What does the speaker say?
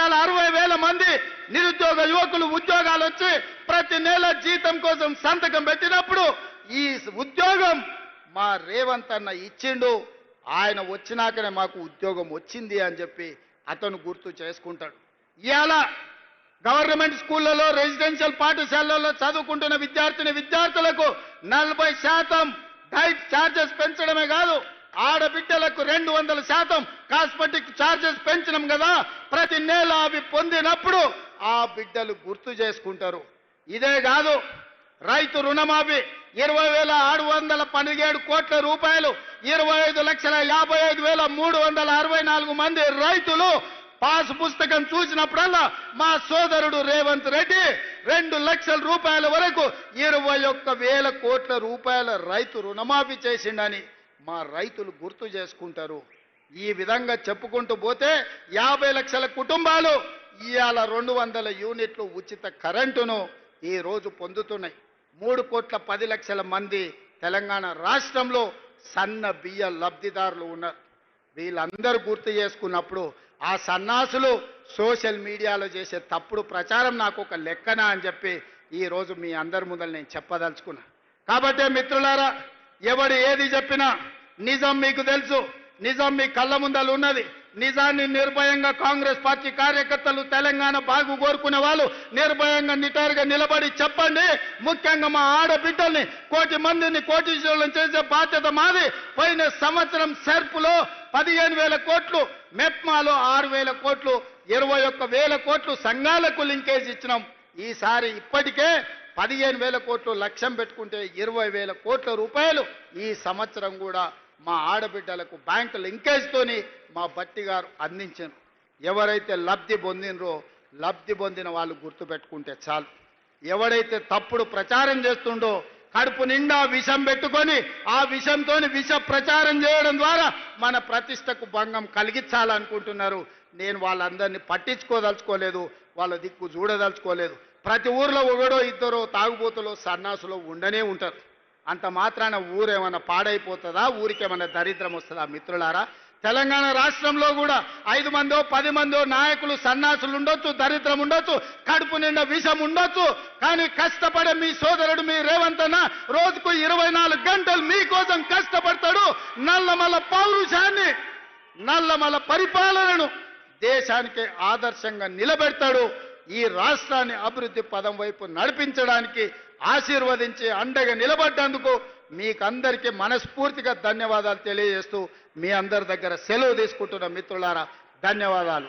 ఇవాళ 60,000 మంది నిరుద్యోగ యువకులు ఉద్యోగాలు వచ్చి ప్రతి నెల జీతం కోసం సంతకం పెట్టినప్పుడు ఈ ఉద్యోగం మా రేవంత్ అన్న ఇచ్చిండు, ఆయన వచ్చినాకనే మాకు ఉద్యోగం వచ్చింది అని చెప్పి అతను గుర్తు చేసుకుంటాడు. ఇవాళ గవర్నమెంట్ స్కూళ్లలో రెసిడెన్షియల్ పాఠశాలల్లో చదువుకుంటున్న విద్యార్థులకు 40% డైట్ ఛార్జెస్ పెంచడమే కాదు, ఆడబిడ్డలకు 200% కాస్మెటిక్ ఛార్జెస్ పెంచడం కదా. ప్రతి నెల అవి పొందినప్పుడు ఆ బిడ్డలు గుర్తు చేసుకుంటారు. ఇదే కాదు, రైతు రుణమాఫీ 20,617 కోట్ల రూపాయలు, 25,55,364 మంది రైతులు పాస్ పుస్తకం చూసినప్పుడల్లా మా సోదరుడు రేవంత్ రెడ్డి 2 లక్షల రూపాయల వరకు 21,000 కోట్ల రూపాయల రైతు రుణమాఫీ చేసిండని మా రైతులు గుర్తు చేసుకుంటారు. ఈ విధంగా చెప్పుకుంటూ పోతే 50 లక్షల కుటుంబాలు ఇవాళ 200 యూనిట్లు ఉచిత కరెంటును ఈ రోజు పొందుతున్నాయి. 3,10,00,000 మంది తెలంగాణ రాష్ట్రంలో సన్న బియ్య లబ్ధిదారులు ఉన్నారు. వీళ్ళందరూ గుర్తు చేసుకున్నప్పుడు ఆ సన్నాసులు సోషల్ మీడియాలో చేసే తప్పుడు ప్రచారం నాకు ఒక లెక్కన అని చెప్పి ఈరోజు మీ అందరి ముందర నేను చెప్పదలుచుకున్నా. కాబట్టి మిత్రులారా, ఎవడు ఏది చెప్పినా నిజం మీకు తెలుసు, నిజం మీ కళ్ళ ముందలు ఉన్నది. నిజాన్ని నిర్భయంగా కాంగ్రెస్ పార్టీ కార్యకర్తలు, తెలంగాణ బాగు కోరుకునే వాళ్ళు నిర్భయంగా నిటారుగా నిలబడి చెప్పండి. ముఖ్యంగా మా ఆడబిడ్డల్ని 1,000,000 మందిని కోటీశ్వరులను చేసే బాధ్యత మాది. పోయిన సంవత్సరం సెర్పులో 15,000 కోట్లు, మెప్మాలో 6,000 కోట్లు, 21,000 కోట్లు సంఘాలకు లింకేజ్ ఇచ్చినాం. ఈసారి ఇప్పటికే 15,000 కోట్లు లక్ష్యం పెట్టుకుంటే 20,000 కోట్ల రూపాయలు ఈ సంవత్సరం కూడా మా ఆడబిడ్డలకు బ్యాంకు లింకేజ్తోని మా బట్టి గారు అందించారు. ఎవరైతే లబ్ధి పొందినరో లబ్ధి పొందిన వాళ్ళు గుర్తుపెట్టుకుంటే చాలు. ఎవడైతే తప్పుడు ప్రచారం చేస్తుండో కడుపు నిండా విషం పెట్టుకొని ఆ విషంతో విష ప్రచారం చేయడం ద్వారా మన ప్రతిష్టకు భంగం కలిగించాలనుకుంటున్నారు. నేను వాళ్ళందరినీ పట్టించుకోదలుచుకోలేదు, వాళ్ళ దిక్కు చూడదలుచుకోలేదు. ప్రతి ఊర్లో ఒకడో ఇద్దరో తాగుబోతులో సన్నాసులో ఉండనే ఉంటారు. అంత మాత్రాన ఊరేమన్నా పాడైపోతుందా, ఊరికేమన్నా దరిద్రం వస్తుందా? మిత్రులారా, తెలంగాణ రాష్ట్రంలో కూడా 5 మందో 10 మందో నాయకులు సన్నాసులు ఉండొచ్చు, దరిద్రం ఉండొచ్చు, కడుపు నిండా విషం ఉండొచ్చు. కానీ కష్టపడే మీ సోదరుడు మీ రేవంత్ అన్న రోజుకు 24 గంటలు మీకోసం కష్టపడతాడు. నల్లమల పౌరుషాన్ని, నల్లమల పరిపాలనను దేశానికి ఆదర్శంగా నిలబెడతాడు. ఈ రాష్ట్రాన్ని అభివృద్ధి పదం వైపు నడిపించడానికి ఆశీర్వదించి అండగా నిలబడ్డందుకు మీకందరికీ మనస్ఫూర్తిగా ధన్యవాదాలు తెలియజేస్తూ మీ అందరి దగ్గర సెలవు తీసుకుంటున్న మిత్రులారా, ధన్యవాదాలు.